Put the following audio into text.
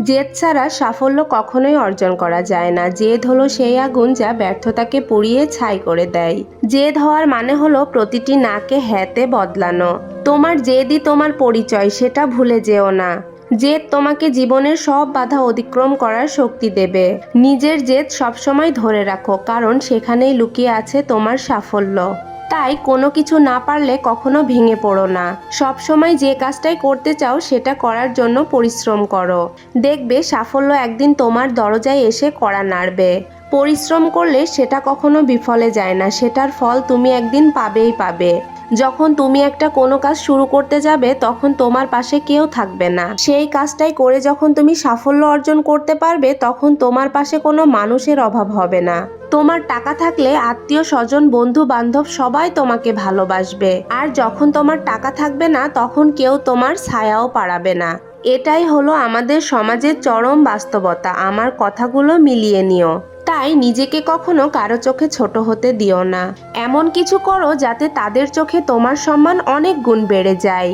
জেদ ছাড়া সাফল্য কখনোই অর্জন করা যায় না। জেদ হলো সেই আগুন যা ব্যর্থতাকে পুড়িয়ে ছাই করে দেয়। জেদ হওয়ার মানে হলো প্রতিটি নাকে হ্যাঁতে বদলানো। তোমার জেদই তোমার পরিচয়, সেটা ভুলে যেও না। জেদ তোমাকে জীবনের সব বাধা অতিক্রম করার শক্তি দেবে। নিজের জেদ সবসময় ধরে রাখো, কারণ সেখানেই লুকিয়ে আছে তোমার সাফল্য। তাই কোনো কিছু না পারলে কখনো ভেঙে পড়ো না। সবসময় যে কাজটাই করতে চাও সেটা করার জন্য পরিশ্রম করো। দেখবে সাফল্য একদিন তোমার দরজায় এসে কড়া নাড়বে। পরিশ্রম করলে সেটা কখনো বিফলে যায় না, সেটার ফল তুমি একদিন পাবেই পাবে। যখন তুমি একটা কোনো কাজ শুরু করতে যাবে তখন তোমার পাশে কেউ থাকবে না। সেই কাজটাই করে যখন তুমি সাফল্য অর্জন করতে পারবে তখন তোমার পাশে কোনো মানুষের অভাব হবে না। তোমার টাকা থাকলে আত্মীয় স্বজন বন্ধু বান্ধব সবাই তোমাকে ভালোবাসবে, আর যখন তোমার টাকা থাকবে না তখন কেউ তোমার ছায়াও পাড়াবে না। এটাই হলো আমাদের সমাজের চরম বাস্তবতা। আমার কথাগুলো মিলিয়ে নিও। তাই নিজেকে কখনো কারো চোখে ছোট হতে দিও না। এমন কিছু করো যাতে তাদের চোখে তোমার সম্মান অনেক গুণ বেড়ে যায়।